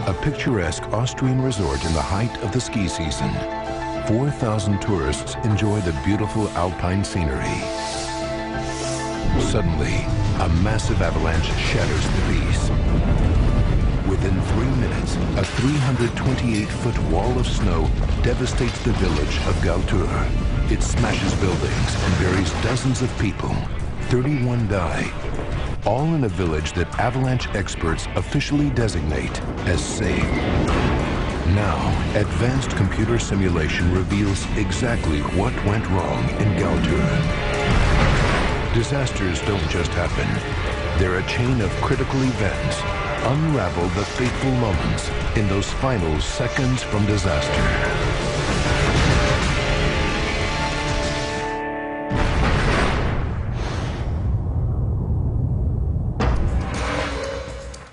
a picturesque Austrian resort in the height of the ski season. 4,000 tourists enjoy the beautiful Alpine scenery. Suddenly, a massive avalanche shatters the peace. Within 3 minutes, a 328-foot wall of snow devastates the village of Galtur. It smashes buildings and buries dozens of people. 31 die, all in a village that avalanche experts officially designate as safe. Now, advanced computer simulation reveals exactly what went wrong in Galtur. Disasters don't just happen. They're a chain of critical events. Unravel the fateful moments in those final seconds from disaster.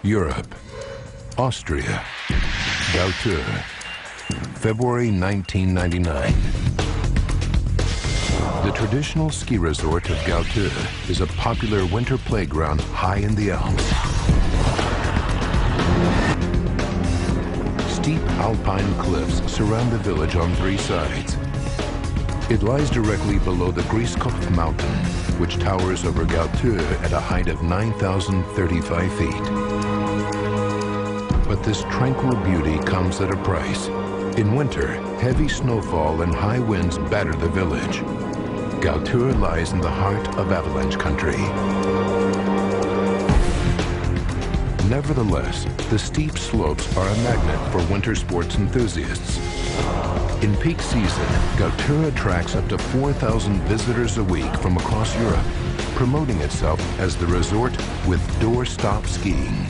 Europe, Austria, Galtur, February 1999. The traditional ski resort of Galtur is a popular winter playground high in the Alps. Steep alpine cliffs surround the village on 3 sides. It lies directly below the Grieskopf mountain, which towers over Galtur at a height of 9,035 feet. But this tranquil beauty comes at a price. In winter, heavy snowfall and high winds batter the village. Galtur lies in the heart of avalanche country. Nevertheless, the steep slopes are a magnet for winter sports enthusiasts. In peak season, Galtur attracts up to 4,000 visitors a week from across Europe, promoting itself as the resort with doorstop skiing.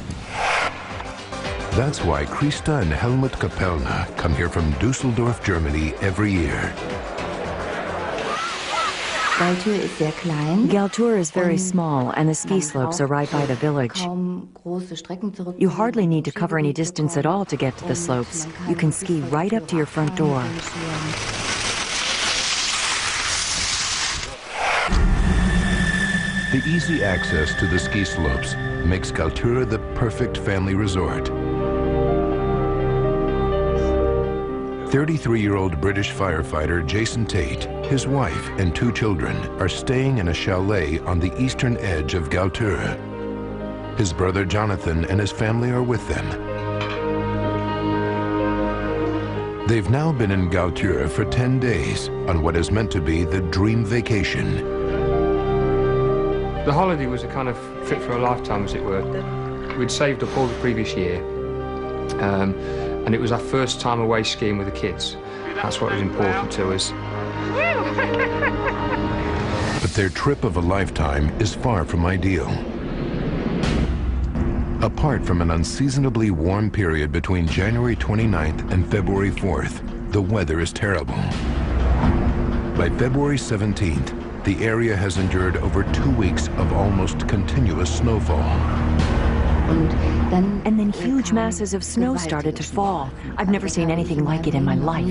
That's why Christa and Helmut Kapellner come here from Düsseldorf, Germany every year. Galtur is very small and the ski slopes are right by the village. You hardly need to cover any distance at all to get to the slopes. You can ski right up to your front door. The easy access to the ski slopes makes Galtur the perfect family resort. 33-year-old British firefighter Jason Tate, his wife and 2 children are staying in a chalet on the eastern edge of Galtur. His brother Jonathan and his family are with them. They've now been in Galtur for 10 days on what is meant to be the dream vacation. The holiday was a kind of trip for a lifetime, as it were. We'd saved up all the previous year. And it was our first time away skiing with the kids. That's what was important to us. But their trip of a lifetime is far from ideal. Apart from an unseasonably warm period between January 29th and February 4th, the weather is terrible. By February 17th, the area has endured over 2 weeks of almost continuous snowfall. And then huge masses of snow started to fall. I've never seen anything like it in my life.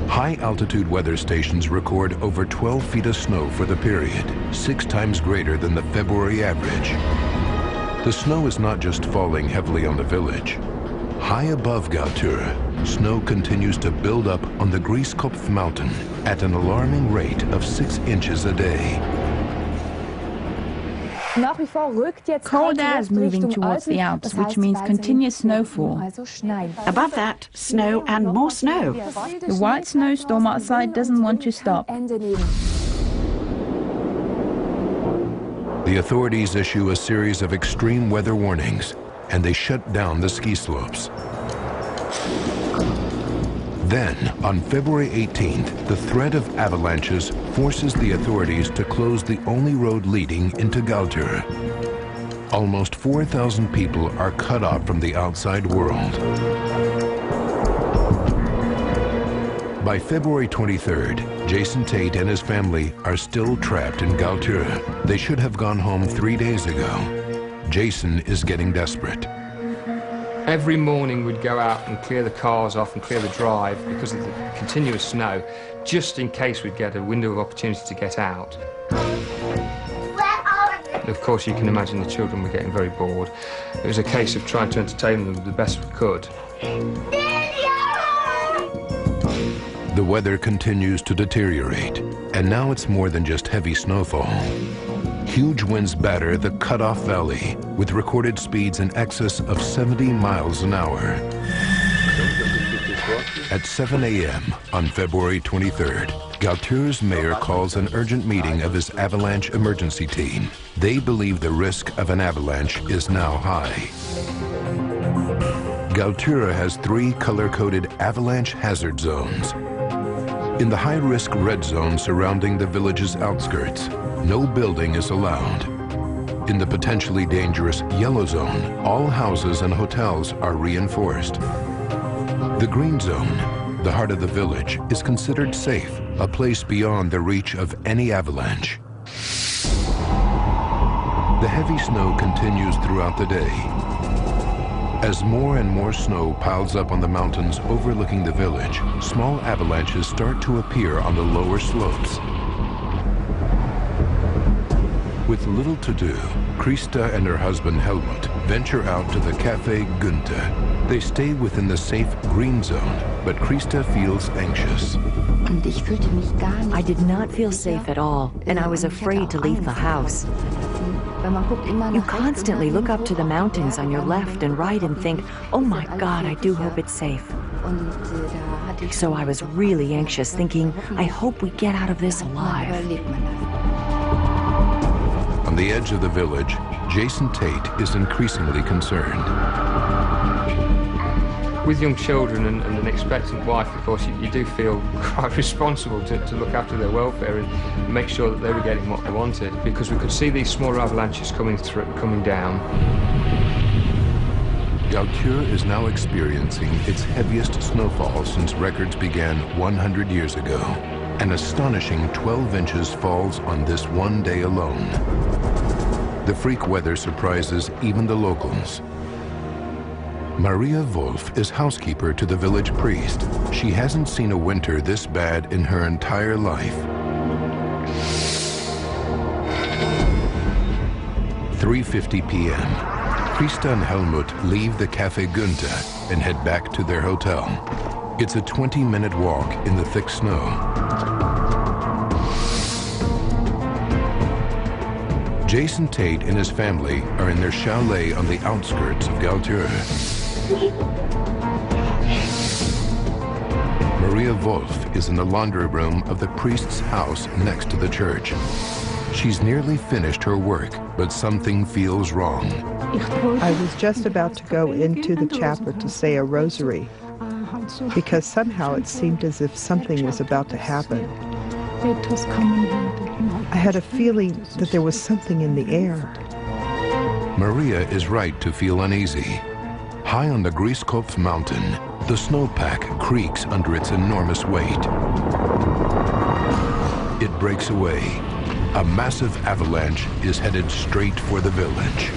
High-altitude weather stations record over 12 feet of snow for the period, 6 times greater than the February average. The snow is not just falling heavily on the village. High above Galtur, snow continues to build up on the Grieskopf mountain at an alarming rate of 6 inches a day. Cold air is moving towards the Alps, which means continuous snowfall. Above that, snow and more snow. The white snowstorm outside doesn't want to stop. The authorities issue a series of extreme weather warnings, and they shut down the ski slopes. Then, on February 18th, the threat of avalanches forces the authorities to close the only road leading into Galtur. Almost 4,000 people are cut off from the outside world. By February 23rd, Jason Tate and his family are still trapped in Galtur. They should have gone home 3 days ago. Jason is getting desperate. Every morning we'd go out and clear the cars off and clear the drive because of the continuous snow, just in case we'd get a window of opportunity to get out. of course you can imagine the children were getting very bored. It was a case of trying to entertain them the best we could. The weather continues to deteriorate, and now it's more than just heavy snowfall. Huge winds batter the Cut-Off Valley with recorded speeds in excess of 70 miles an hour. At 7 a.m. on February 23rd, Galtür's mayor calls an urgent meeting of his avalanche emergency team. They believe the risk of an avalanche is now high. Galtür has 3 color-coded avalanche hazard zones. In the high-risk red zone surrounding the village's outskirts, no building is allowed. In the potentially dangerous yellow zone, all houses and hotels are reinforced. The green zone, the heart of the village, is considered safe, a place beyond the reach of any avalanche. The heavy snow continues throughout the day. As more and more snow piles up on the mountains overlooking the village, small avalanches start to appear on the lower slopes. With little to do, Christa and her husband Helmut venture out to the Café Günther. They stay within the safe green zone, but Christa feels anxious. I did not feel safe at all, and I was afraid to leave the house. You constantly look up to the mountains on your left and right and think, oh my God, I do hope it's safe. So I was really anxious, thinking, I hope we get out of this alive. On the edge of the village, Jason Tate is increasingly concerned. With young children and an expectant wife, of course, you do feel quite responsible to look after their welfare and make sure that they were getting what they wanted, because we could see these smaller avalanches coming down. Galtür is now experiencing its heaviest snowfall since records began 100 years ago. An astonishing 12 inches falls on this one day alone. The freak weather surprises even the locals. Maria Wolf is housekeeper to the village priest. She hasn't seen a winter this bad in her entire life. 3:50 p.m. Christa and Helmut leave the Café Günther and head back to their hotel. It's a 20-minute walk in the thick snow. Jason Tate and his family are in their chalet on the outskirts of Galtür. Maria Wolf is in the laundry room of the priest's house next to the church. She's nearly finished her work, but something feels wrong. I was just about to go into the chapel to say a rosary, because somehow it seemed as if something was about to happen. I had a feeling that there was something in the air. Maria is right to feel uneasy. High on the Grieskopf mountain, the snowpack creaks under its enormous weight. It breaks away. A massive avalanche is headed straight for the village.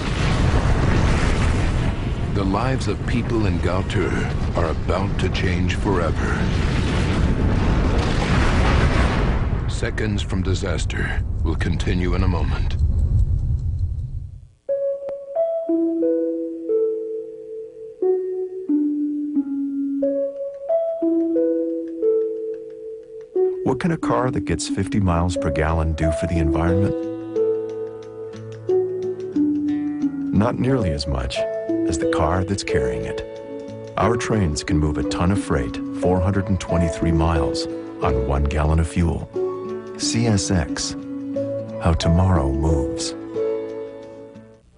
The lives of people in Galtür are about to change forever. Seconds from disaster will continue in a moment. What can a car that gets 50 miles per gallon do for the environment? Not nearly as much as the car that's carrying it. Our trains can move a ton of freight 423 miles on 1 gallon of fuel. CSX, how tomorrow moves.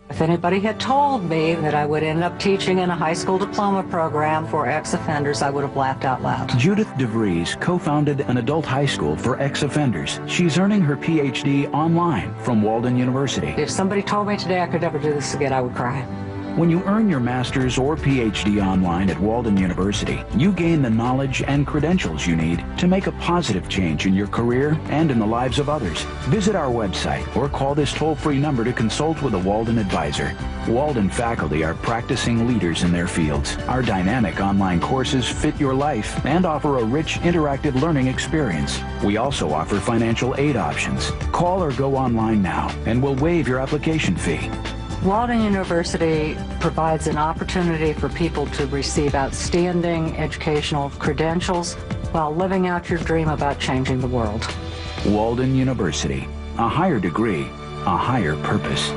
If anybody had told me that I would end up teaching in a high school diploma program for ex-offenders, I would have laughed out loud. Judith DeVries co-founded an adult high school for ex-offenders. She's earning her PhD online from Walden University. If somebody told me today I could never do this again, I would cry. When you earn your master's or PhD online at Walden University, you gain the knowledge and credentials you need to make a positive change in your career and in the lives of others. Visit our website or call this toll-free number to consult with a Walden advisor. Walden faculty are practicing leaders in their fields. Our dynamic online courses fit your life and offer a rich, interactive learning experience. We also offer financial aid options. Call or go online now, and we'll waive your application fee. Walden University provides an opportunity for people to receive outstanding educational credentials while living out your dream about changing the world. Walden University. A higher degree, a higher purpose.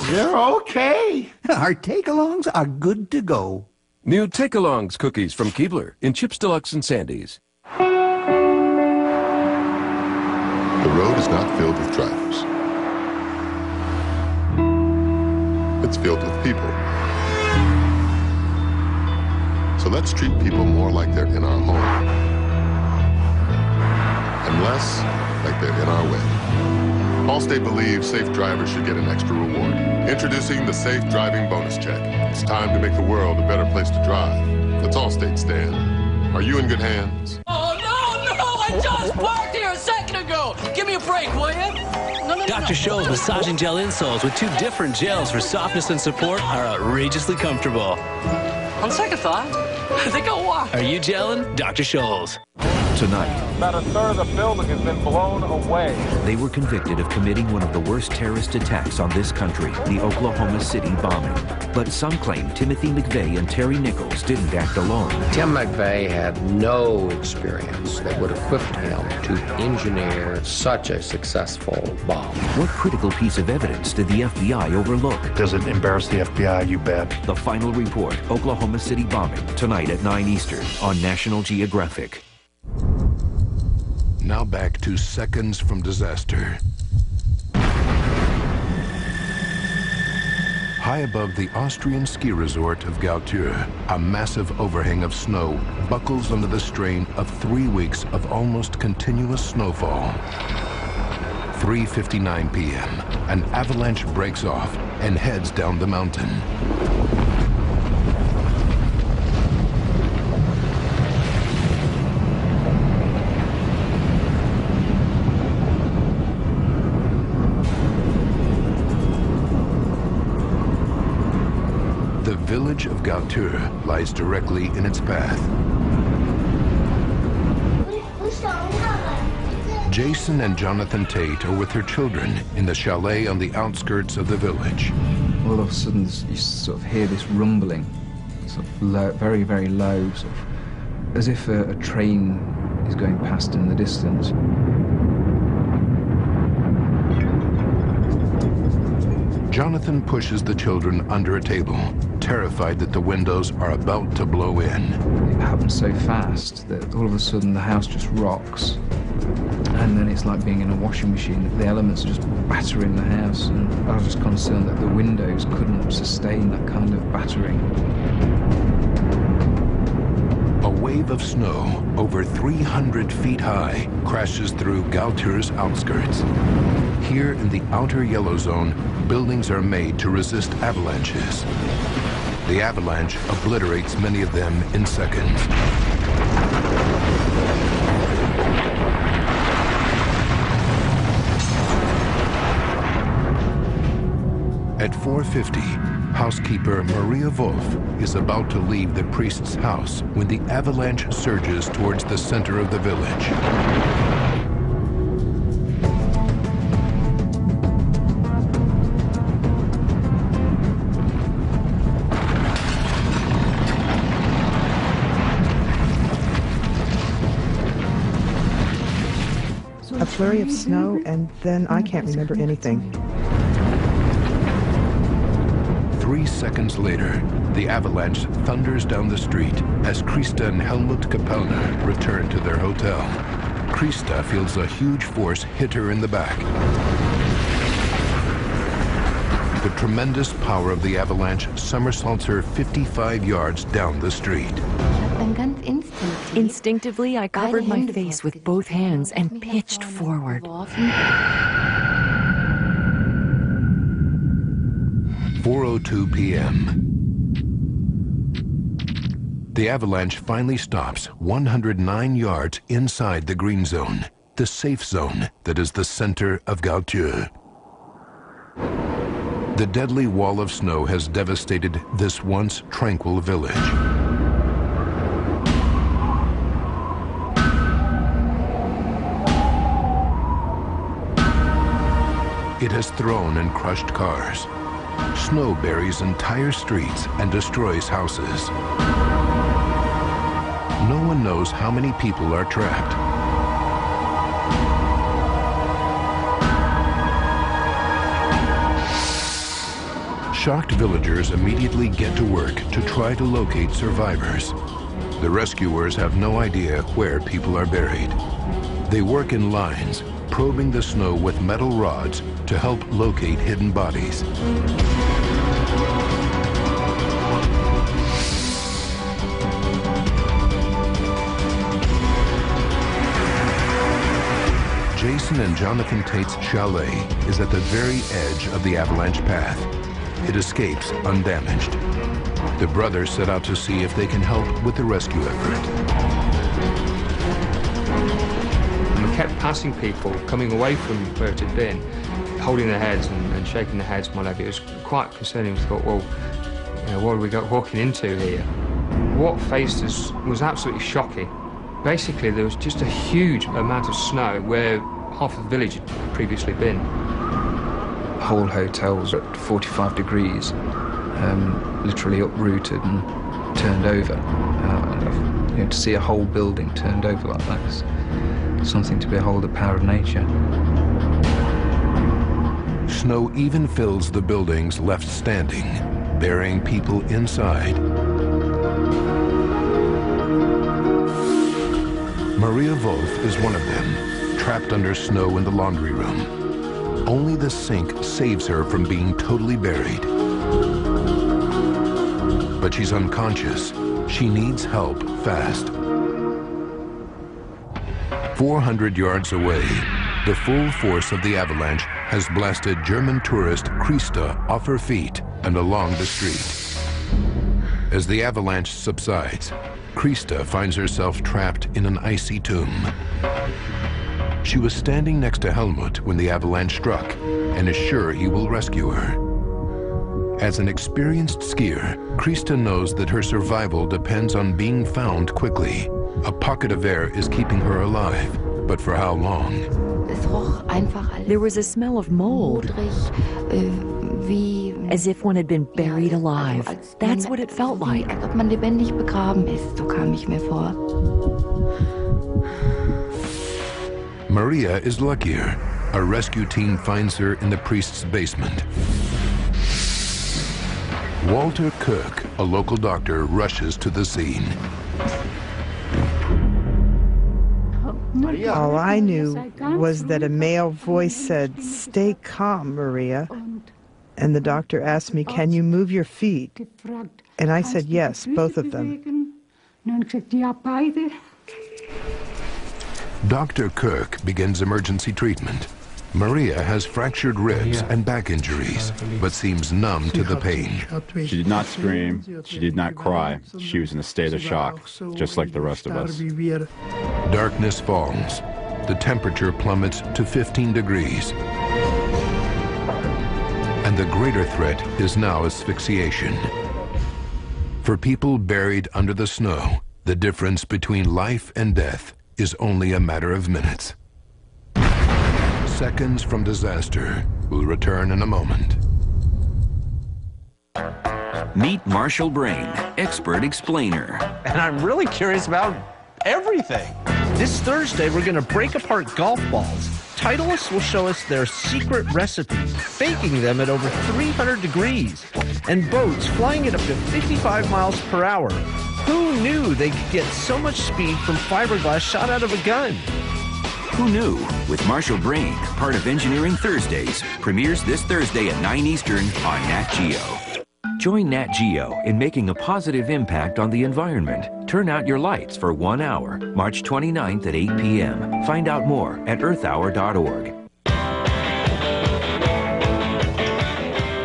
You're okay. Our take-alongs are good to go. New Take-Alongs cookies from Keebler in Chips Deluxe and Sandy's. The road is not filled with drivers. It's filled with people. So let's treat people more like they're in our home and less like they're in our way. Allstate believes safe drivers should get an extra reward. Introducing the Safe Driving Bonus Check. It's time to make the world a better place to drive. Let's Allstate stand. Are you in good hands? Oh, no! I just parked here a second ago! Give me a break, will you? Dr. Scholl's massaging gel insoles with 2 different gels for softness and support are outrageously comfortable. On second thought, I think I'll walk. Are you gelling? Dr. Scholl's. Tonight, about a third of the building has been blown away. They were convicted of committing one of the worst terrorist attacks on this country, the Oklahoma City bombing. But some claim Timothy McVeigh and Terry Nichols didn't act alone. Tim McVeigh had no experience that would equip him to engineer such a successful bomb. What critical piece of evidence did the FBI overlook? Does it embarrass the FBI? You bet. The Final Report, Oklahoma City bombing, tonight at 9 Eastern on National Geographic. Now back to seconds from disaster. High above the Austrian ski resort of Galtür, a massive overhang of snow buckles under the strain of 3 weeks of almost continuous snowfall. 3:59 p.m., an avalanche breaks off and heads down the mountain. The village of Galtür lies directly in its path. Jason and Jonathan Tate are with their children in the chalet on the outskirts of the village. All of a sudden, you sort of hear this rumbling, sort of low, very, very low, sort of, as if a train is going past in the distance. Jonathan pushes the children under a table, terrified that the windows are about to blow in. It happens so fast that all of a sudden the house just rocks, and then it's like being in a washing machine. The elements are just battering the house, and I was just concerned that the windows couldn't sustain that kind of battering. A wave of snow over 300 feet high crashes through Galtür's outskirts. Here in the outer yellow zone, buildings are made to resist avalanches. The avalanche obliterates many of them in seconds. At 4:50, housekeeper Maria Wolf is about to leave the priest's house when the avalanche surges towards the center of the village. A flurry of snow, and then I can't remember anything. 3 seconds later, the avalanche thunders down the street as Krista and Helmut Kapellner return to their hotel. Krista feels a huge force hit her in the back. The tremendous power of the avalanche somersaults her 55 yards down the street. Instinctively, I covered my face with both hands and pitched forward. 4:02 p.m. The avalanche finally stops 109 yards inside the green zone, the safe zone that is the center of Galtür. The deadly wall of snow has devastated this once tranquil village. It has thrown and crushed cars. Snow buries entire streets and destroys houses. No one knows how many people are trapped. Shocked villagers immediately get to work to try to locate survivors. The rescuers have no idea where people are buried. They work in lines, probing the snow with metal rods to help locate hidden bodies. Jason and Jonathan Tate's chalet is at the very edge of the avalanche path. It escapes undamaged. The brothers set out to see if they can help with the rescue effort. And we kept passing people coming away from where it had been, holding their heads and shaking their heads, my lady. It was quite concerning. We thought, well, you know, what are we walking into here? What faced us was absolutely shocking. Basically, there was just a huge amount of snow where half of the village had previously been. Whole hotels at 45 degrees, literally uprooted and turned over. You know, to see a whole building turned over like that is something to behold, the power of nature. Snow even fills the buildings left standing, burying people inside. Maria Wolf is one of them, trapped under snow in the laundry room. Only the sink saves her from being totally buried. But she's unconscious. She needs help fast. 400 yards away, the full force of the avalanche has blasted German tourist Christa off her feet and along the street. As the avalanche subsides, Christa finds herself trapped in an icy tomb. She was standing next to Helmut when the avalanche struck and is sure he will rescue her. As an experienced skier, Christa knows that her survival depends on being found quickly. A pocket of air is keeping her alive, but for how long? There was a smell of mold, as if one had been buried alive. That's what it felt like. Maria is luckier. A rescue team finds her in the priest's basement. Walter Cook, a local doctor, rushes to the scene. All I knew was that a male voice said, "Stay calm, Maria." And the doctor asked me, "Can you move your feet?" And I said, "Yes, both of them." Dr. Kirk begins emergency treatment. Maria has fractured ribs and back injuries, but seems numb to the pain. She did not scream. She did not cry. She was in a state of shock, just like the rest of us. Darkness falls. The temperature plummets to 15 degrees. And the greater threat is now asphyxiation. For people buried under the snow, the difference between life and death is only a matter of minutes. Seconds from disaster. Will return in a moment. Meet Marshall Brain, expert explainer. And I'm really curious about everything. This Thursday, we're going to break apart golf balls. Titleists will show us their secret recipes, baking them at over 300 degrees, and boats flying at up to 55 miles per hour. Who knew they could get so much speed from fiberglass shot out of a gun? Who knew? With Marshall Brain, part of Engineering Thursdays, premieres this Thursday at 9 Eastern on Nat Geo. Join Nat Geo in making a positive impact on the environment turn out your lights for 1 hour, March 29th at 8 p.m. Find out more at earthhour.org.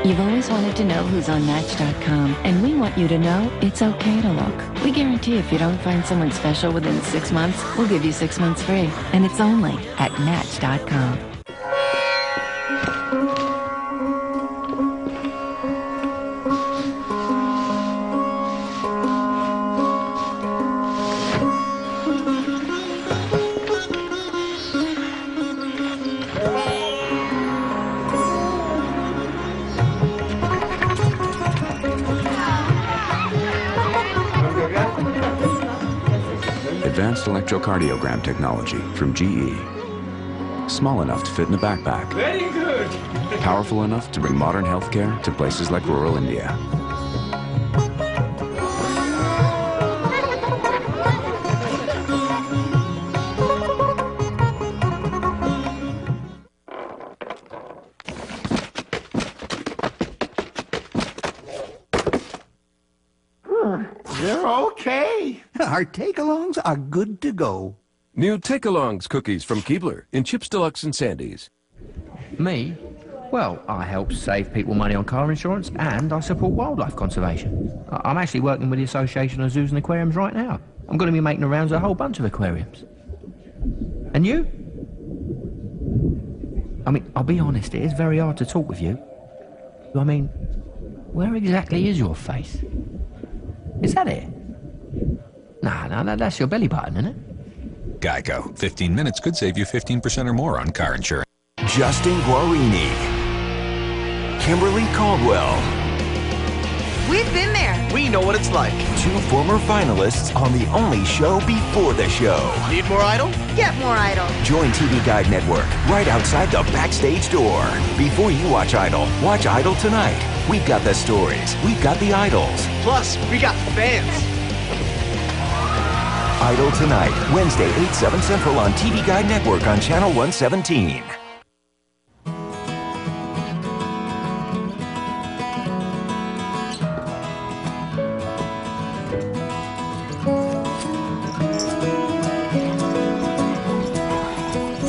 You've always wanted to know who's on Match.com, and we want you to know it's okay to look. We guarantee if you don't find someone special within 6 months, we'll give you 6 months free. And it's only at Match.com. Advanced electrocardiogram technology from GE. Small enough to fit in a backpack. Very good. Powerful enough to bring modern healthcare to places like rural India. They're okay. Our take-alongs are good to go. New Take-Alongs cookies from Keebler in Chips Deluxe and Sandy's. Me? Well, I help save people money on car insurance and I support wildlife conservation. I'm actually working with the Association of Zoos and Aquariums right now. I'm going to be making the rounds of a whole bunch of aquariums. And you? I mean, I'll be honest, it is very hard to talk with you. I mean, where exactly is your face? Is that it? Nah, that's your belly button, isn't it? Geico. 15 minutes could save you 15% or more on car insurance. Justin Guarini. Kimberly Caldwell. We've been there. We know what it's like. 2 former finalists on the only show before the show. Need more Idol? Get more Idol. Join TV Guide Network right outside the backstage door. Before you watch Idol tonight. We've got the stories. We've got the idols. Plus, we got fans. Idol tonight, Wednesday, 8/7 Central on TV Guide Network on Channel 117.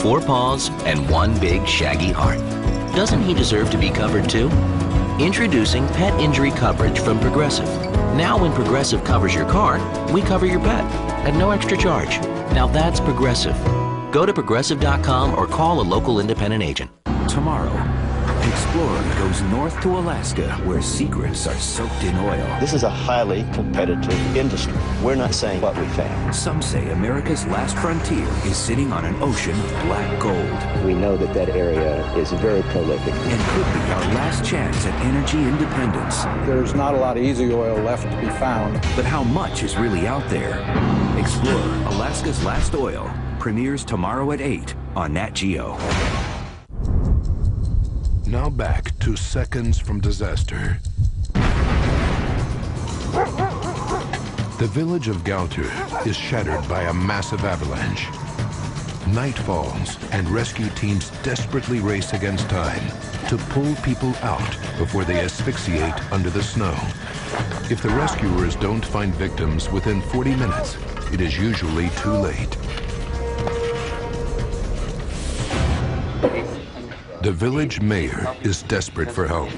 Four paws and one big shaggy heart. Doesn't he deserve to be covered too? Introducing pet injury coverage from Progressive. Now when Progressive covers your car, we cover your pet at no extra charge. Now that's Progressive. Go to Progressive.com or call a local independent agent. Tomorrow, Explorer goes north to Alaska, where secrets are soaked in oil. This is a highly competitive industry. We're not saying what we found. Some say America's last frontier is sitting on an ocean of black gold. We know that that area is very prolific. And could be our last chance at energy independence. There's not a lot of easy oil left to be found. But how much is really out there? Explorer, Alaska's Last Oil, premieres tomorrow at 8 on Nat Geo. Now back to seconds from disaster. The village of Galtur is shattered by a massive avalanche. Night falls and rescue teams desperately race against time to pull people out before they asphyxiate under the snow. If the rescuers don't find victims within 40 minutes, it is usually too late. The village mayor is desperate for help.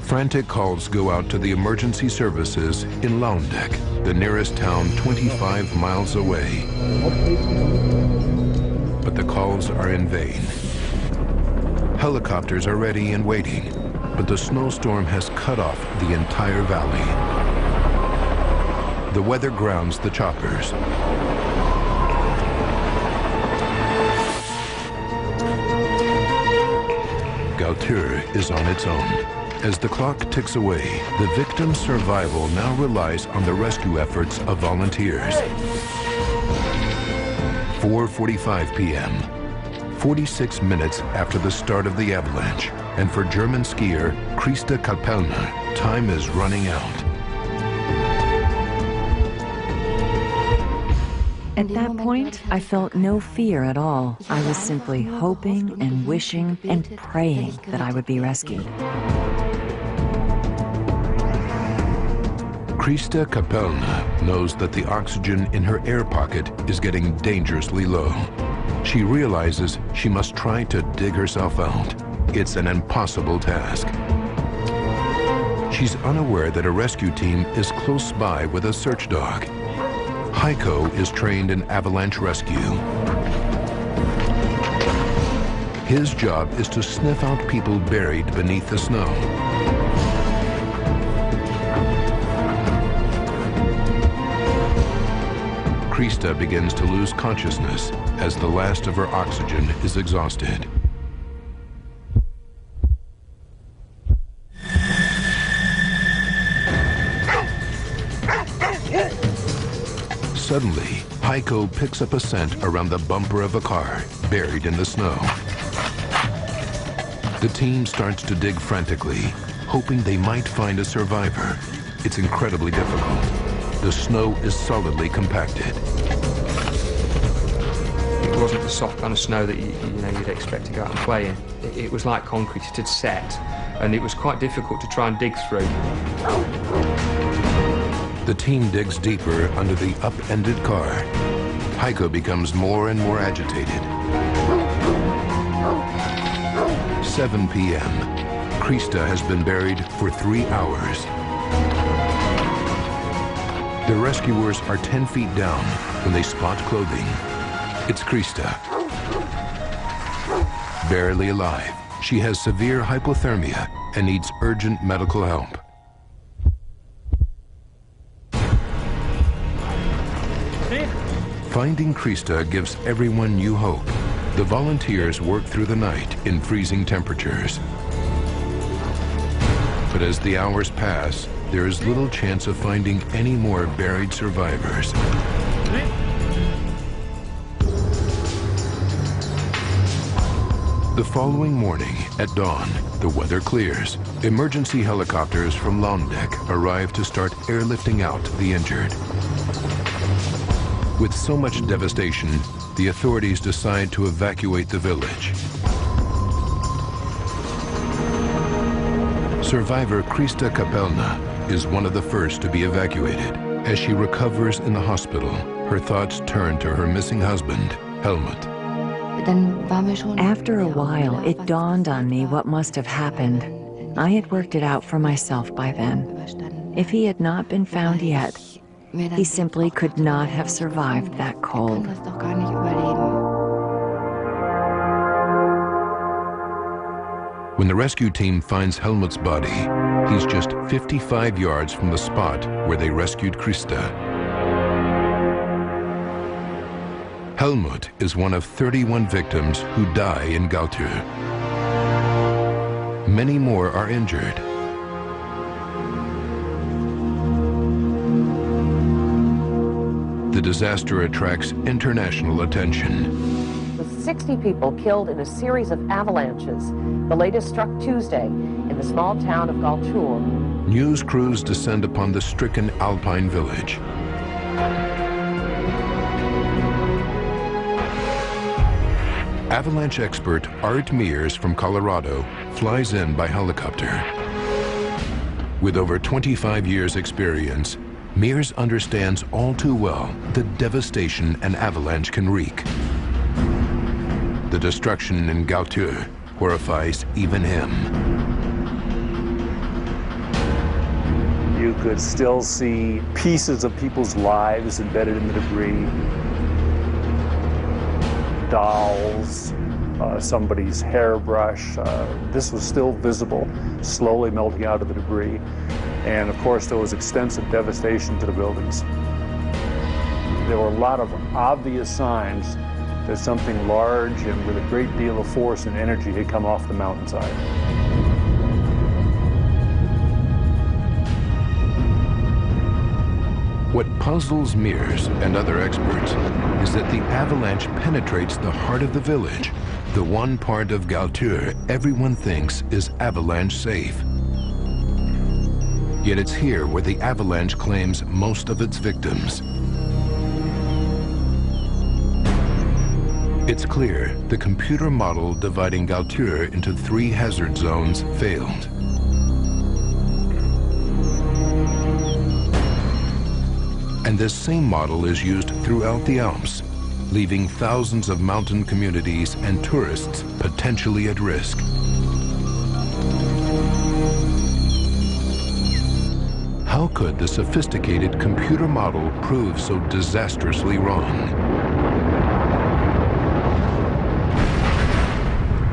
Frantic calls go out to the emergency services in Laundek, the nearest town 25 miles away. But the calls are in vain. Helicopters are ready and waiting, but the snowstorm has cut off the entire valley. The weather grounds the choppers. Galtur is on its own. As the clock ticks away, the victim's survival now relies on the rescue efforts of volunteers. 4:45 p.m., 46 minutes after the start of the avalanche, and for German skier Krista Kapellner, time is running out. At that point, I felt no fear at all. I was simply hoping and wishing and praying that I would be rescued. Krista Kapelna knows that the oxygen in her air pocket is getting dangerously low. She realizes she must try to dig herself out. It's an impossible task. She's unaware that a rescue team is close by with a search dog. Heiko is trained in avalanche rescue. His job is to sniff out people buried beneath the snow. Krista begins to lose consciousness as the last of her oxygen is exhausted. Suddenly, Heiko picks up a scent around the bumper of a car buried in the snow. The team starts to dig frantically, hoping they might find a survivor. It's incredibly difficult. The snow is solidly compacted. It wasn't the soft kind of snow that you'd expect to go out and play in. It was like concrete. It had set, and it was quite difficult to try and dig through. The team digs deeper under the upended car. Heiko becomes more and more agitated. 7 p.m. Krista has been buried for 3 hours. The rescuers are 10 feet down when they spot clothing. It's Krista. Barely alive, she has severe hypothermia and needs urgent medical help. Finding Krista gives everyone new hope. The volunteers work through the night in freezing temperatures. But as the hours pass, there is little chance of finding any more buried survivors. The following morning, at dawn, the weather clears. Emergency helicopters from Landeck arrive to start airlifting out the injured. With so much devastation, the authorities decide to evacuate the village. Survivor Krista Kapelna is one of the first to be evacuated. As she recovers in the hospital, her thoughts turn to her missing husband, Helmut. After a while, it dawned on me what must have happened. I had worked it out for myself by then. If he had not been found yet, he simply could not have survived that cold. When the rescue team finds Helmut's body, he's just 55 yards from the spot where they rescued Krista. Helmut is one of 31 victims who die in Galtur. Many more are injured. The disaster attracts international attention. With 60 people killed in a series of avalanches, the latest struck Tuesday in the small town of Galtur. News crews descend upon the stricken Alpine village. Avalanche expert Art Mears from Colorado flies in by helicopter. With over 25 years' experience, Mears understands all too well the devastation an avalanche can wreak. The destruction in Galtur horrifies even him. You could still see pieces of people's lives embedded in the debris. Dolls, somebody's hairbrush. This was still visible, slowly melting out of the debris. And of course, there was extensive devastation to the buildings. There were a lot of obvious signs that something large and with a great deal of force and energy had come off the mountainside. What puzzles Mears and other experts is that the avalanche penetrates the heart of the village, the one part of Galtur everyone thinks is avalanche safe. Yet it's here where the avalanche claims most of its victims. It's clear the computer model dividing Galtur into 3 hazard zones failed. And this same model is used throughout the Alps, leaving thousands of mountain communities and tourists potentially at risk. How could the sophisticated computer model prove so disastrously wrong?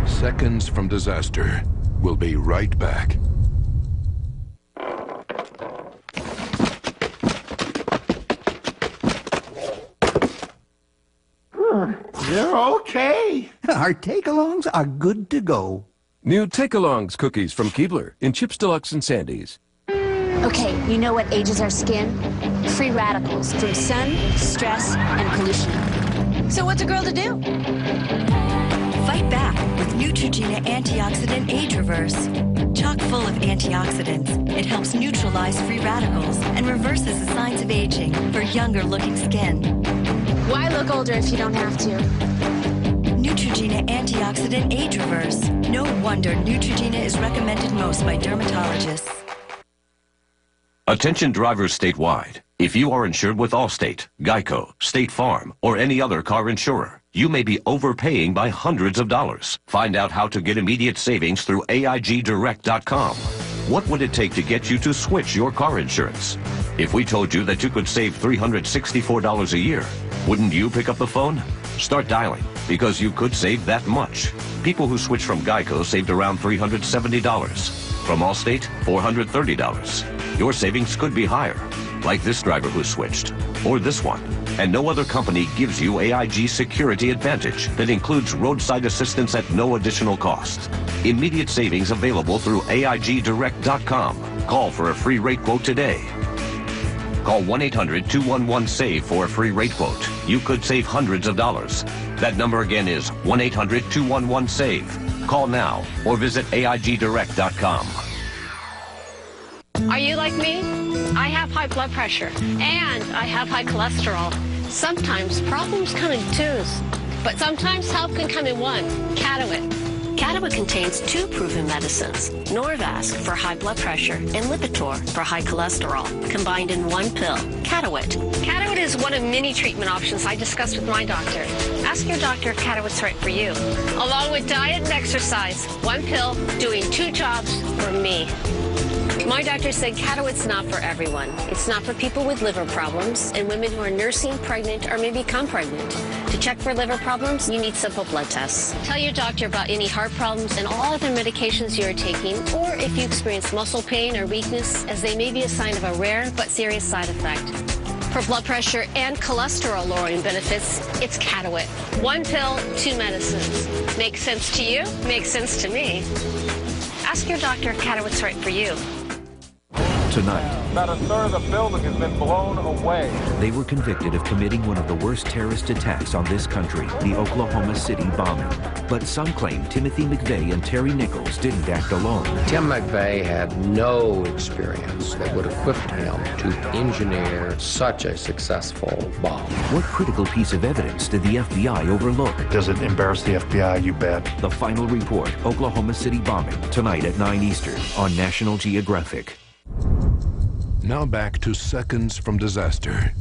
Seconds from disaster. We'll be right back. They're okay. Our take-alongs are good to go. New Take-Alongs cookies from Keebler in Chips Deluxe and Sandy's. Okay, you know what ages our skin? Free radicals from sun, stress, and pollution. So what's a girl to do? Fight back with Neutrogena Antioxidant Age Reverse. Chock full of antioxidants, it helps neutralize free radicals and reverses the signs of aging for younger-looking skin. Why look older if you don't have to? Neutrogena Antioxidant Age Reverse. No wonder Neutrogena is recommended most by dermatologists. Attention drivers statewide. If you are insured with Allstate, Geico, State Farm, or any other car insurer, you may be overpaying by hundreds of dollars. Find out how to get immediate savings through AIGdirect.com. What would it take to get you to switch your car insurance? If we told you that you could save $364 a year, wouldn't you pick up the phone? Start dialing, because you could save that much. People who switched from Geico saved around $370. From Allstate, $430. Your savings could be higher, like this driver who switched, or this one. And no other company gives you AIG Security Advantage that includes roadside assistance at no additional cost. Immediate savings available through AIGdirect.com. Call for a free rate quote today. Call 1-800-211-SAVE for a free rate quote. You could save hundreds of dollars. That number again is 1-800-211-SAVE. Call now or visit AIGdirect.com. Are you like me? I have high blood pressure and I have high cholesterol. Sometimes problems come in twos, but sometimes help can come in one. Catawit. Catawit contains 2 proven medicines, Norvasc for high blood pressure and Lipitor for high cholesterol, combined in 1 pill. Catawit. Catawit is one of many treatment options I discussed with my doctor. Ask your doctor if Catawit's right for you. Along with diet and exercise, 1 pill doing 2 jobs for me. My doctor said Catawit's not for everyone. It's not for people with liver problems and women who are nursing, pregnant, or may become pregnant. To check for liver problems, you need simple blood tests. Tell your doctor about any heart problems and all other medications you are taking, or if you experience muscle pain or weakness, as they may be a sign of a rare but serious side effect. For blood pressure and cholesterol lowering benefits, it's Catawit. 1 pill, 2 medicines. Makes sense to you? Makes sense to me. Ask your doctor if Catawit's right for you. Tonight, about a third of the building has been blown away. They were convicted of committing one of the worst terrorist attacks on this country, the Oklahoma City bombing. But some claim Timothy McVeigh and Terry Nichols didn't act alone. Tim McVeigh had no experience that would equip him to engineer such a successful bomb. What critical piece of evidence did the FBI overlook? Does it embarrass the FBI? You bet. The final report, Oklahoma City bombing, tonight at 9 Eastern on National Geographic. Now back to seconds from disaster.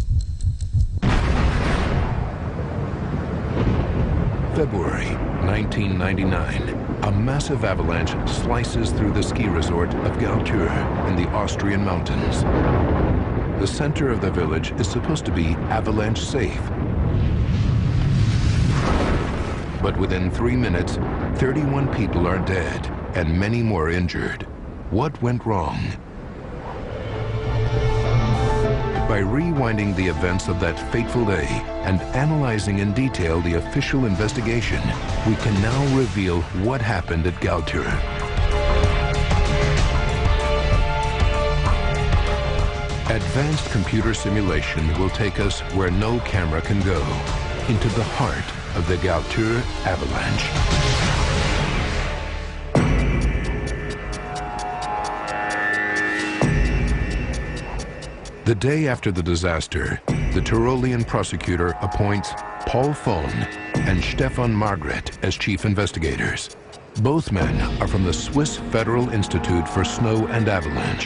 February 1999. A massive avalanche slices through the ski resort of Galtur in the Austrian mountains. The center of the village is supposed to be avalanche safe. But within 3 minutes, 31 people are dead and many more injured. What went wrong? By rewinding the events of that fateful day and analyzing in detail the official investigation, we can now reveal what happened at Galtur. Advanced computer simulation will take us where no camera can go, into the heart of the Galtur avalanche. The day after the disaster, the Tyrolean prosecutor appoints Paul Fohn and Stefan Margret as chief investigators. Both men are from the Swiss Federal Institute for Snow and Avalanche.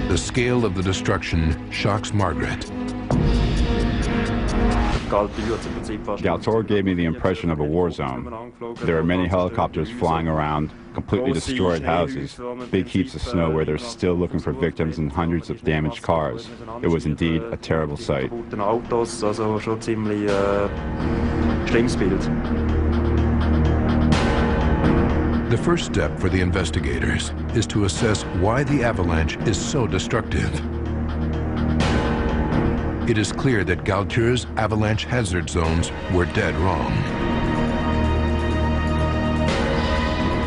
The scale of the destruction shocks Margret. Galtur gave me the impression of a war zone. There are many helicopters flying around, completely destroyed houses, big heaps of snow where they're still looking for victims and hundreds of damaged cars. It was indeed a terrible sight. The first step for the investigators is to assess why the avalanche is so destructive. It is clear that Galtur's avalanche hazard zones were dead wrong.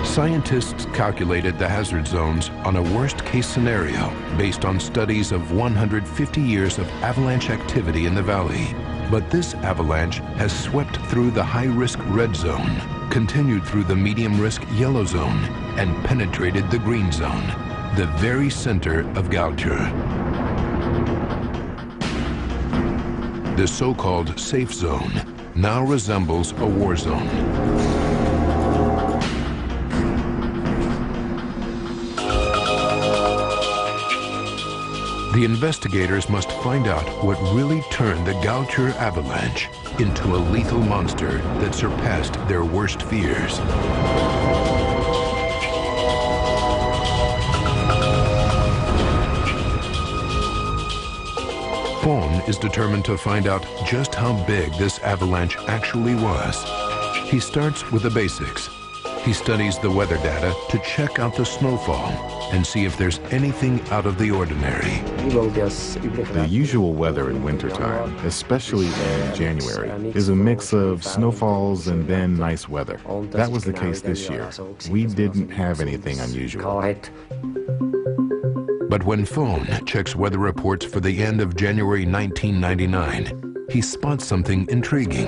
Scientists calculated the hazard zones on a worst-case scenario based on studies of 150 years of avalanche activity in the valley. But this avalanche has swept through the high-risk red zone, continued through the medium-risk yellow zone, and penetrated the green zone, the very center of Galtur. The so-called safe zone now resembles a war zone. The investigators must find out what really turned the Galtur avalanche into a lethal monster that surpassed their worst fears. Fon is determined to find out just how big this avalanche actually was. He starts with the basics. He studies the weather data to check out the snowfall and see if there's anything out of the ordinary. The usual weather in wintertime, especially in January, is a mix of snowfalls and then nice weather. That was the case this year. We didn't have anything unusual. But when Fon checks weather reports for the end of January 1999, he spots something intriguing.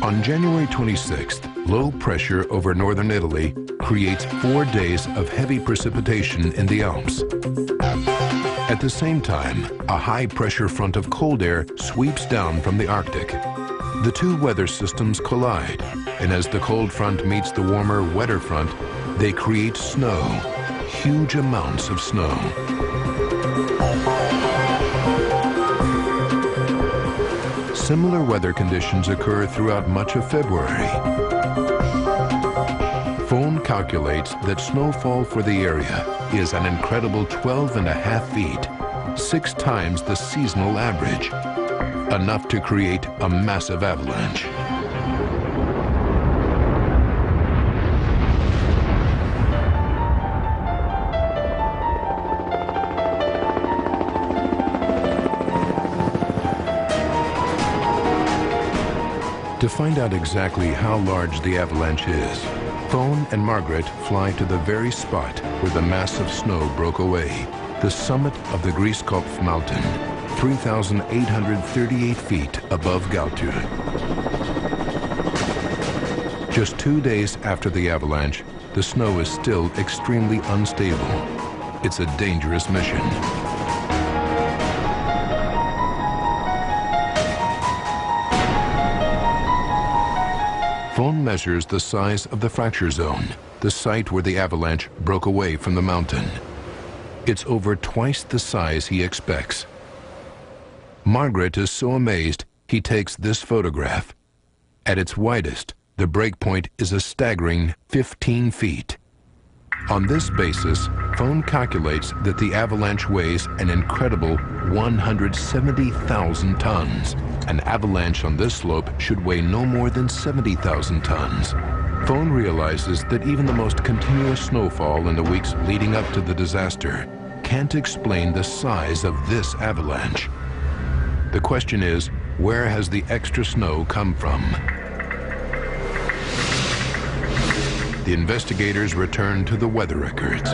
On January 26th, low pressure over northern Italy creates 4 days of heavy precipitation in the Alps. At the same time, a high-pressure front of cold air sweeps down from the Arctic. The two weather systems collide, and as the cold front meets the warmer, wetter front, they create snow, huge amounts of snow. Similar weather conditions occur throughout much of February. Fon calculates that snowfall for the area is an incredible 12.5 feet, 6 times the seasonal average, enough to create a massive avalanche. To find out exactly how large the avalanche is, Fon and Margaret fly to the very spot where the mass of snow broke away, the summit of the Grieskopf mountain, 3,838 feet above Galtur. Just 2 days after the avalanche, the snow is still extremely unstable. It's a dangerous mission. Fon measures the size of the fracture zone, the site where the avalanche broke away from the mountain. It's over twice the size he expects. Margaret is so amazed, he takes this photograph. At its widest, the breakpoint is a staggering 15 feet. On this basis, Fon calculates that the avalanche weighs an incredible 170,000 tons. An avalanche on this slope should weigh no more than 70,000 tons. Fon realizes that even the most continuous snowfall in the weeks leading up to the disaster can't explain the size of this avalanche. The question is, where has the extra snow come from? The investigators return to the weather records.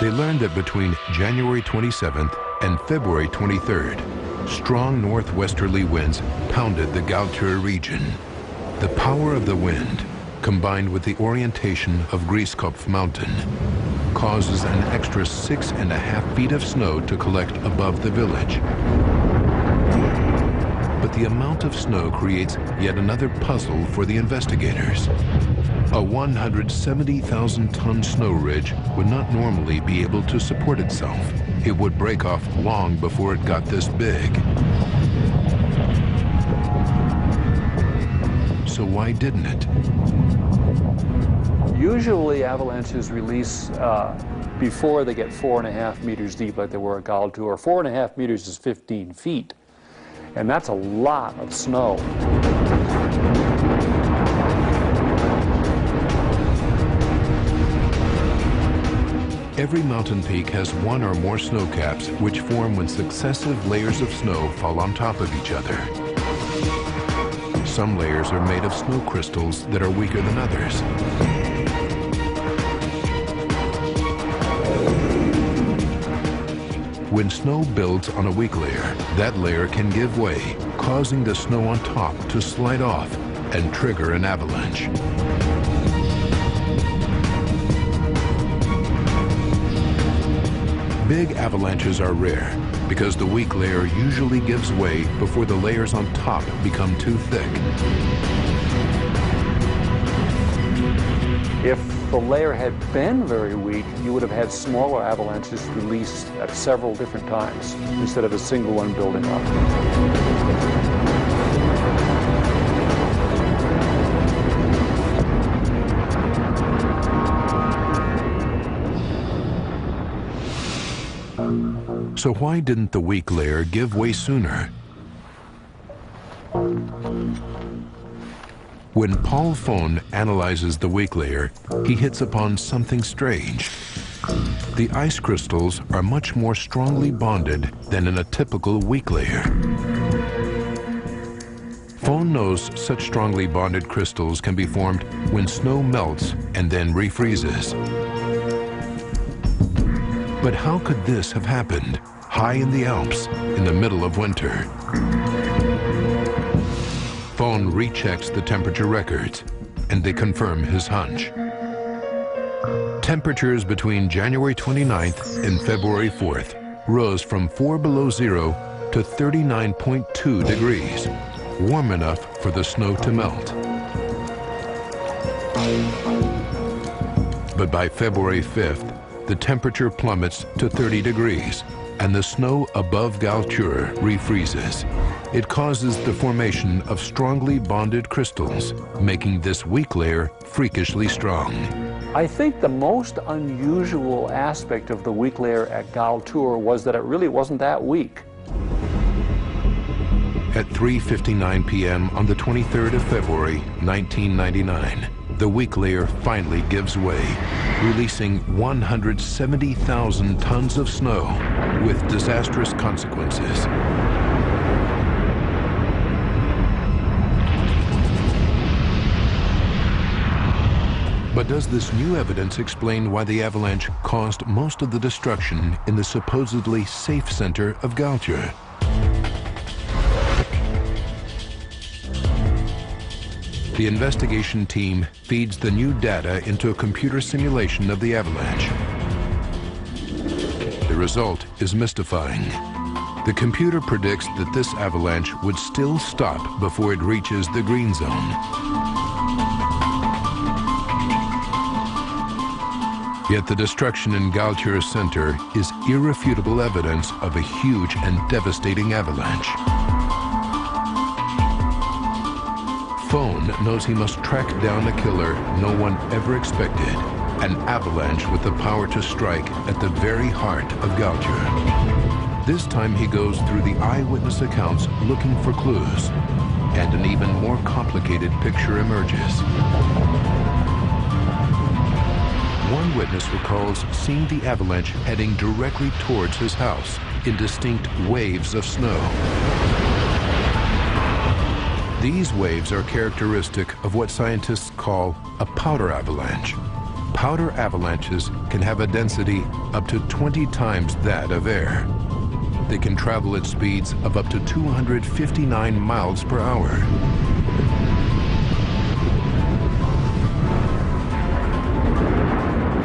They learned that between January 27th and February 23rd, strong northwesterly winds pounded the Galtur region. The power of the wind, combined with the orientation of Grieskopf mountain, causes an extra 6.5 feet of snow to collect above the village. But the amount of snow creates yet another puzzle for the investigators. A 170,000-ton snow ridge would not normally be able to support itself. it would break off long before it got this big. So why didn't it? Usually avalanches release before they get 4.5 meters deep like they were at Galtour. 4.5 meters is 15 feet, and that's a lot of snow. Every mountain peak has one or more snow caps which form when successive layers of snow fall on top of each other. Some layers are made of snow crystals that are weaker than others. When snow builds on a weak layer, that layer can give way, causing the snow on top to slide off and trigger an avalanche. Big avalanches are rare because the weak layer usually gives way before the layers on top become too thick. If the layer had been very weak, you would have had smaller avalanches released at several different times instead of a single one building up. So why didn't the weak layer give way sooner? When Paul Fon analyzes the weak layer, he hits upon something strange. The ice crystals are much more strongly bonded than in a typical weak layer. Fon knows such strongly bonded crystals can be formed when snow melts and then refreezes. But how could this have happened high in the Alps in the middle of winter? Fon rechecks the temperature records, and they confirm his hunch. Temperatures between January 29th and February 4th rose from 4 below zero to 39.2 degrees, warm enough for the snow to melt. But by February 5th, the temperature plummets to 30 degrees, and the snow above Galtour refreezes. It causes the formation of strongly bonded crystals, making this weak layer freakishly strong. I think the most unusual aspect of the weak layer at Galtour was that it really wasn't that weak. At 3:59 p.m. on the 23rd of February, 1999, the weak layer finally gives way, releasing 170,000 tons of snow with disastrous consequences. But does this new evidence explain why the avalanche caused most of the destruction in the supposedly safe center of Galtour? The investigation team feeds the new data into a computer simulation of the avalanche. The result is mystifying. The computer predicts that this avalanche would still stop before it reaches the green zone. Yet the destruction in Galtour Center is irrefutable evidence of a huge and devastating avalanche. Fon knows he must track down a killer no one ever expected, an avalanche with the power to strike at the very heart of Galtour. This time he goes through the eyewitness accounts looking for clues, and an even more complicated picture emerges. One witness recalls seeing the avalanche heading directly towards his house in distinct waves of snow. These waves are characteristic of what scientists call a powder avalanche. Powder avalanches can have a density up to 20 times that of air. They can travel at speeds of up to 259 miles per hour.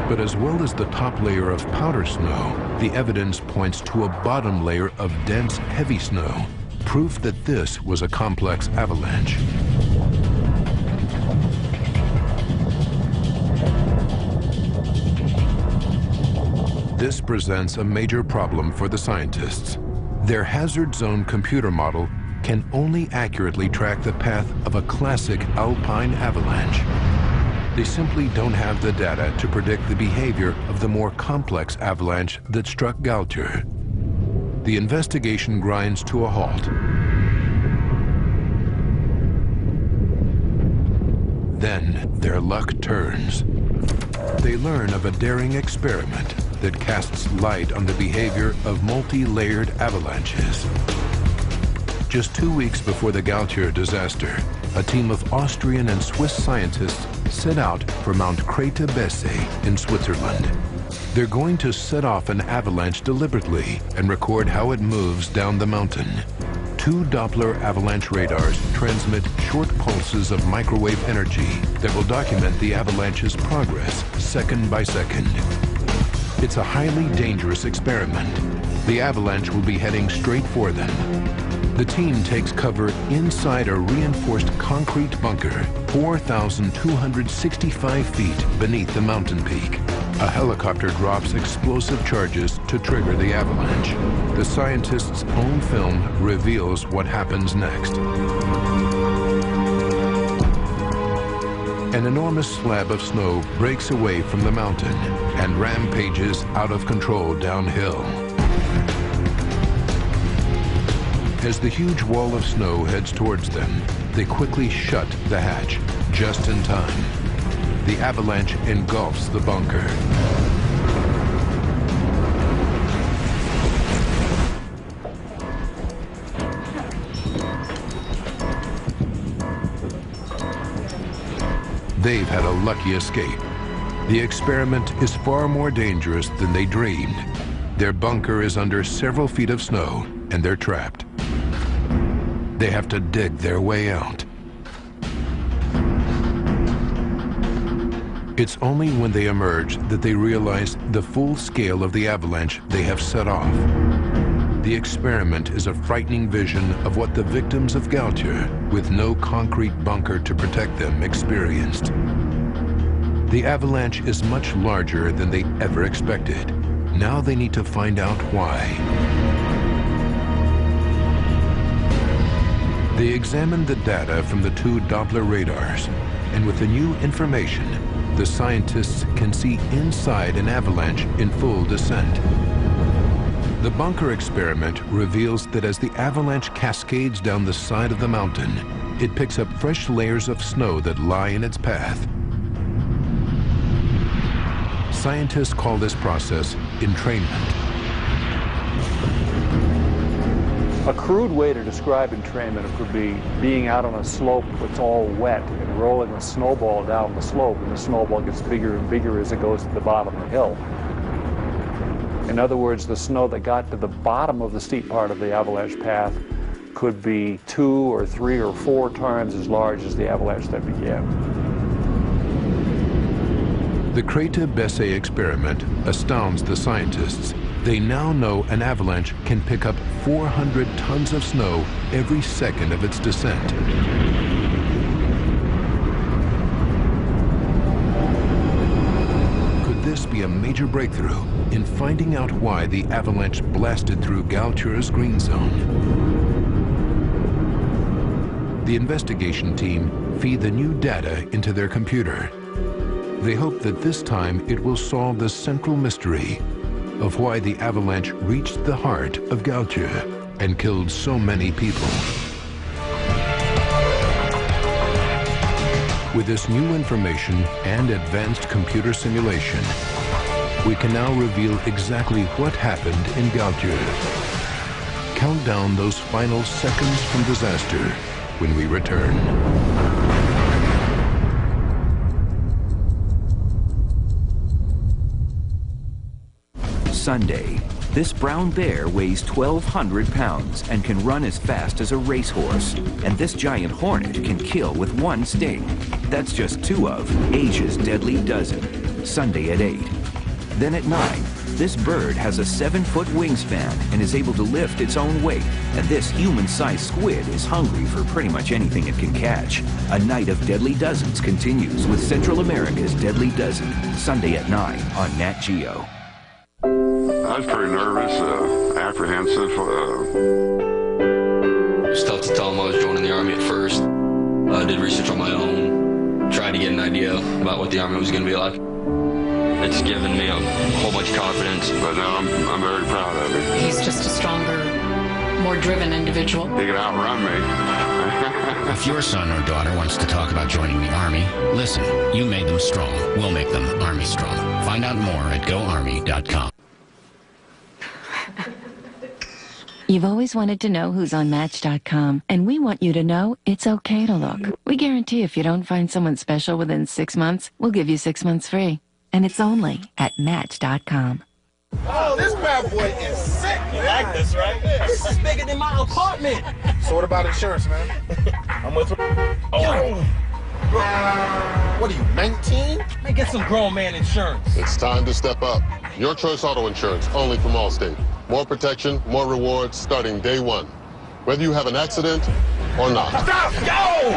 But as well as the top layer of powder snow, the evidence points to a bottom layer of dense, heavy snow, proof that this was a complex avalanche. This presents a major problem for the scientists. Their hazard zone computer model can only accurately track the path of a classic Alpine avalanche. They simply don't have the data to predict the behavior of the more complex avalanche that struck Galtur. The investigation grinds to a halt. Then their luck turns. They learn of a daring experiment that casts light on the behavior of multi-layered avalanches. Just 2 weeks before the Galtur disaster, a team of Austrian and Swiss scientists set out for Mount Creta Besse in Switzerland. They're going to set off an avalanche deliberately and record how it moves down the mountain. 2 Doppler avalanche radars transmit short pulses of microwave energy that will document the avalanche's progress second by second. It's a highly dangerous experiment. The avalanche will be heading straight for them. The team takes cover inside a reinforced concrete bunker 4,265 feet beneath the mountain peak. A helicopter drops explosive charges to trigger the avalanche. The scientists' own film reveals what happens next. An enormous slab of snow breaks away from the mountain and rampages out of control downhill. As the huge wall of snow heads towards them, they quickly shut the hatch, just in time. The avalanche engulfs the bunker. They've had a lucky escape. The experiment is far more dangerous than they dreamed. Their bunker is under several feet of snow, and they're trapped. They have to dig their way out. It's only when they emerge that they realize the full scale of the avalanche they have set off. The experiment is a frightening vision of what the victims of Galtur, with no concrete bunker to protect them, experienced. The avalanche is much larger than they ever expected. Now they need to find out why. They examined the data from the 2 Doppler radars, and with the new information, the scientists can see inside an avalanche in full descent. The bunker experiment reveals that as the avalanche cascades down the side of the mountain, it picks up fresh layers of snow that lie in its path. Scientists call this process entrainment. A crude way to describe entrainment would be being out on a slope that's all wet and rolling a snowball down the slope, and the snowball gets bigger and bigger as it goes to the bottom of the hill. In other words, the snow that got to the bottom of the steep part of the avalanche path could be 2 or 3 or 4 times as large as the avalanche that began. The Creta Besse experiment astounds the scientists. They now know an avalanche can pick up 400 tons of snow every second of its descent. Could this be a major breakthrough in finding out why the avalanche blasted through Galtur's green zone? The investigation team feed the new data into their computer. They hope that this time it will solve the central mystery of why the avalanche reached the heart of Galtur and killed so many people. With this new information and advanced computer simulation, we can now reveal exactly what happened in Galtur. Count down those final seconds from disaster when we return. Sunday. This brown bear weighs 1,200 pounds and can run as fast as a racehorse. And this giant hornet can kill with 1 sting. That's just 2 of Asia's deadly dozen. Sunday at 8. Then at 9, this bird has a 7-foot wingspan and is able to lift its own weight. And this human-sized squid is hungry for pretty much anything it can catch. A night of deadly dozens continues with Central America's Deadly Dozen. Sunday at 9 on Nat Geo. I was pretty nervous, apprehensive. Just tough to tell them I was joining the Army at first. I did research on my own, tried to get an idea about what the Army was going to be like. It's given me a whole bunch of confidence. But no, I'm very proud of him. He's just a stronger, more driven individual. He can outrun me. If your son or daughter wants to talk about joining the Army, listen, you made them strong. We'll make them Army strong. Find out more at goarmy.com. You've always wanted to know who's on Match.com, and we want you to know it's okay to look. We guarantee if you don't find someone special within 6 months, we'll give you 6 months free. And it's only at Match.com. Oh, this bad boy is sick. You like this, right? This is bigger than my apartment. So what about insurance, man? I'm with. Oh. What are you, 19? Man, get some grown man insurance. It's time to step up. Your Choice Auto Insurance, only from Allstate. More protection, more rewards, starting day one. Whether you have an accident or not. Stop! Go!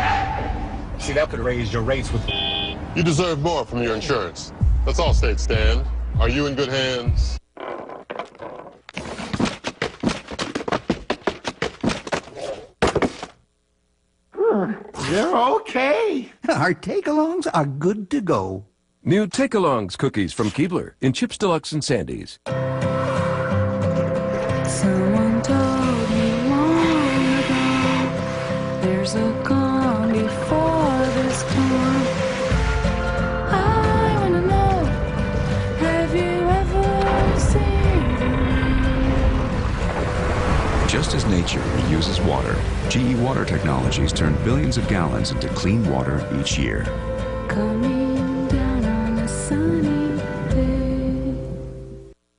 See, that could raise your rates with... You deserve more from your insurance. That's Allstate, Stan. Are you in good hands? They're okay. Our take-alongs are good to go. New Take-Alongs cookies from Keebler in Chips Deluxe and Sandy's. Someone told me long ago there's a calm before this storm. I wanna know, have you ever seen? Just as nature reuses water, GE Water Technologies turn billions of gallons into clean water each year. Coming down on a sunny day.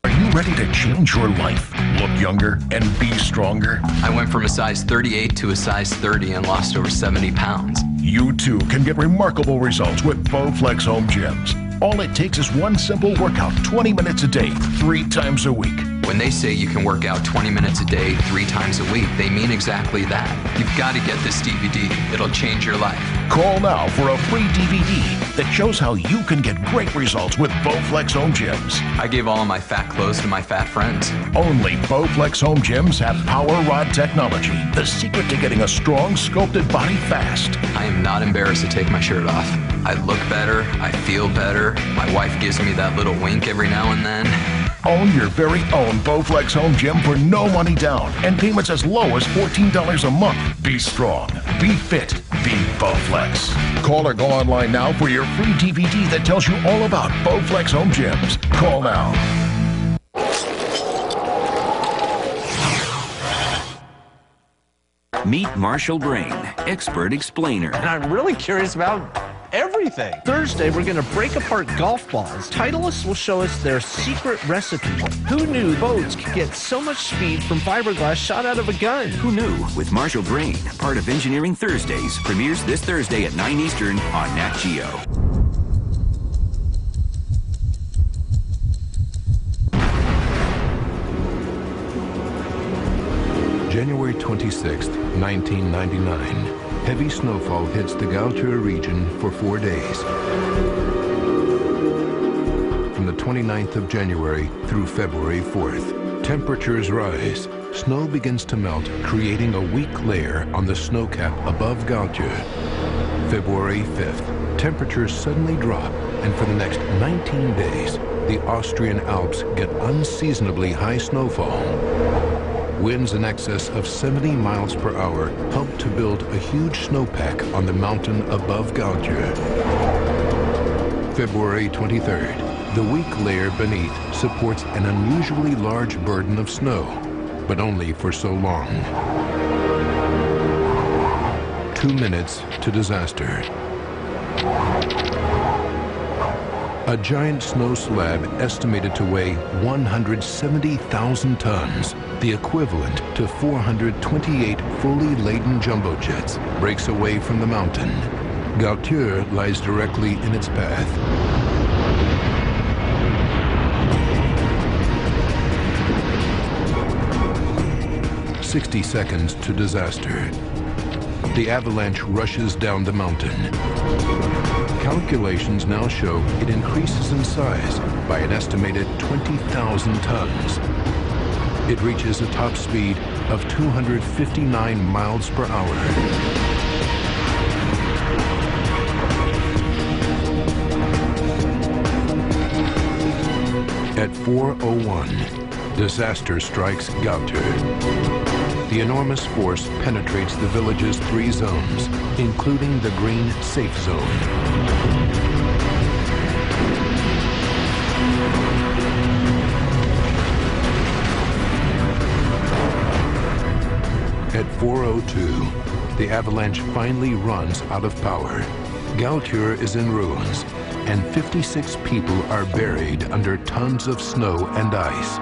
Are you ready to change your life, look younger, and be stronger? I went from a size 38 to a size 30 and lost over 70 pounds. You too can get remarkable results with Bowflex Home Gyms. All it takes is one simple workout, 20 minutes a day, 3 times a week. When they say you can work out 20 minutes a day, 3 times a week, they mean exactly that. You've got to get this DVD. It'll change your life. Call now for a free DVD that shows how you can get great results with Bowflex Home Gyms. I gave all of my fat clothes to my fat friends. Only Bowflex Home Gyms have Power Rod technology, the secret to getting a strong, sculpted body fast. I am not embarrassed to take my shirt off. I look better. I feel better. My wife gives me that little wink every now and then. Own your very own Bowflex Home Gym for no money down and payments as low as $14 a month. Be strong, be fit, be Bowflex. Call or go online now for your free DVD that tells you all about Bowflex Home Gyms. Call now. Meet Marshall Brain, expert explainer. And I'm really curious about everything. Thursday, we're going to break apart golf balls. Titleists will show us their secret recipe. Who knew boats could get so much speed from fiberglass shot out of a gun? Who knew? With Marshall Brain, part of Engineering Thursdays, premieres this Thursday at 9 Eastern on Nat Geo. January 26, 1999. Heavy snowfall hits the Gautier region for 4 days. From the 29th of January through February 4th, temperatures rise. Snow begins to melt, creating a weak layer on the snowcap above Gautier. February 5th, temperatures suddenly drop, and for the next 19 days, the Austrian Alps get unseasonably high snowfall. Winds in excess of 70 miles per hour help to build a huge snowpack on the mountain above Gautier. February 23rd, the weak layer beneath supports an unusually large burden of snow, but only for so long. 2 minutes to disaster. A giant snow slab estimated to weigh 170,000 tons, the equivalent to 428 fully laden jumbo jets, breaks away from the mountain. Gautier lies directly in its path. "60 seconds to disaster. The avalanche rushes down the mountain. Calculations now show it increases in size by an estimated 20,000 tons. It reaches a top speed of 259 miles per hour. At 4:01, disaster strikes Gautur. The enormous force penetrates the village's 3 zones, including the green safe zone. At 4:02, the avalanche finally runs out of power. Gautur is in ruins, and 56 people are buried under tons of snow and ice.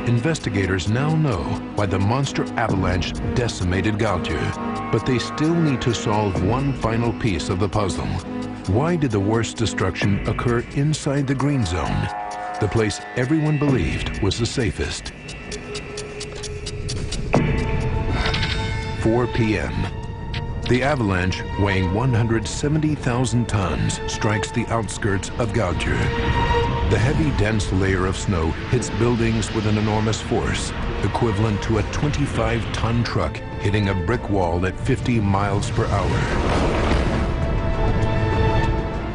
Investigators now know why the monster avalanche decimated Gautur, but they still need to solve one final piece of the puzzle. Why did the worst destruction occur inside the green zone, the place everyone believed was the safest? 4 p.m. The avalanche, weighing 170,000 tons, strikes the outskirts of Gautur. The heavy, dense layer of snow hits buildings with an enormous force, equivalent to a 25-ton truck hitting a brick wall at 50 miles per hour.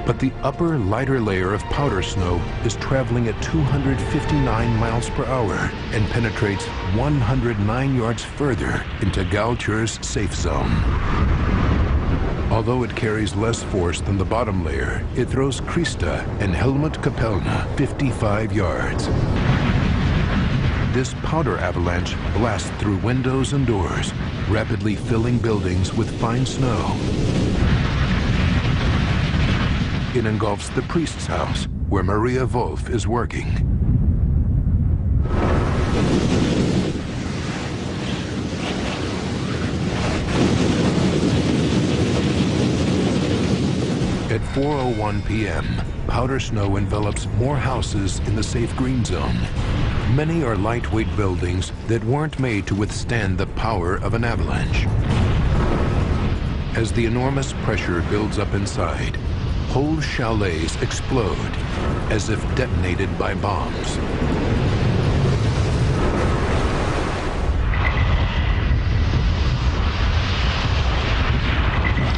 But the upper, lighter layer of powder snow is traveling at 259 miles per hour and penetrates 109 yards further into Gautur's safe zone. Although it carries less force than the bottom layer, it throws Krista and Helmut Kapellner 55 yards. This powder avalanche blasts through windows and doors, rapidly filling buildings with fine snow. It engulfs the priest's house, where Maria Wolf is working. At 4:01 p.m., powder snow envelops more houses in the safe green zone. Many are lightweight buildings that weren't made to withstand the power of an avalanche. As the enormous pressure builds up inside, whole chalets explode as if detonated by bombs.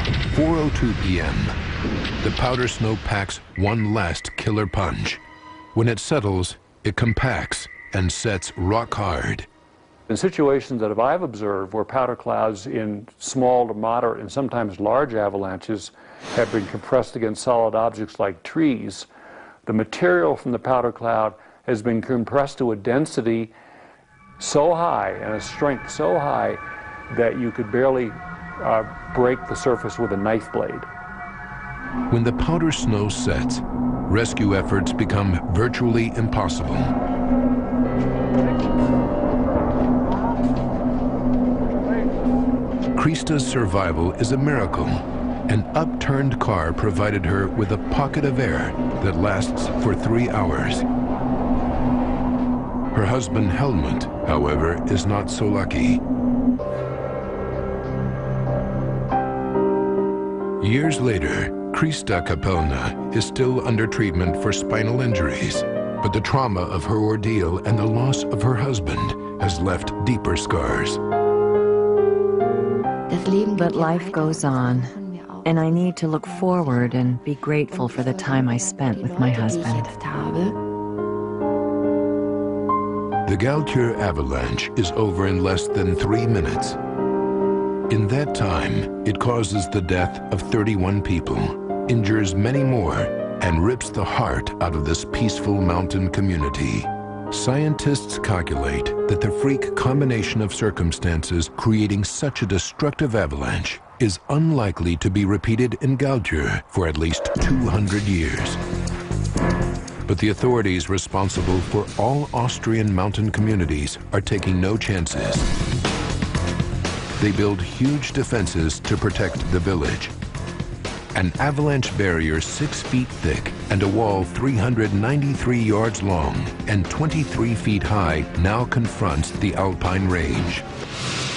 At 4:02 p.m., the powder snow packs one last killer punch. When it settles, it compacts and sets rock hard. In situations that I've observed where powder clouds in small to moderate and sometimes large avalanches have been compressed against solid objects like trees, the material from the powder cloud has been compressed to a density so high and a strength so high that you could barely break the surface with a knife blade. When the powder snow sets, rescue efforts become virtually impossible. Krista's survival is a miracle. An upturned car provided her with a pocket of air that lasts for 3 hours. Her husband Helmut, however, is not so lucky. Years later, Krista Kapellner is still under treatment for spinal injuries, but the trauma of her ordeal and the loss of her husband has left deeper scars. But life goes on, and I need to look forward and be grateful for the time I spent with my husband. The Gautur avalanche is over in less than 3 minutes. In that time, it causes the death of 31 people, injures many more, and rips the heart out of this peaceful mountain community. Scientists calculate that the freak combination of circumstances creating such a destructive avalanche is unlikely to be repeated in Gautur for at least 200 years. But the authorities responsible for all Austrian mountain communities are taking no chances. They build huge defenses to protect the village. An avalanche barrier 6 feet thick and a wall 393 yards long and 23 feet high now confronts the Alpine range.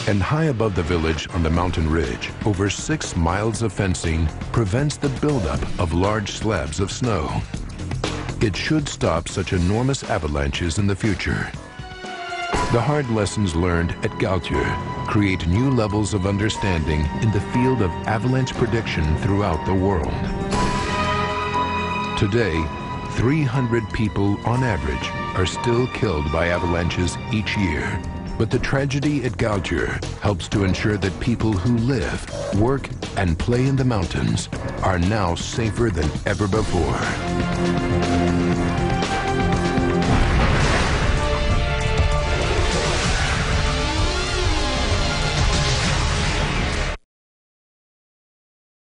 And high above the village on the mountain ridge, over 6 miles of fencing prevents the buildup of large slabs of snow. It should stop such enormous avalanches in the future. The hard lessons learned at Gautier create new levels of understanding in the field of avalanche prediction throughout the world. Today, 300 people on average are still killed by avalanches each year. But the tragedy at Gautier helps to ensure that people who live, work, and play in the mountains are now safer than ever before.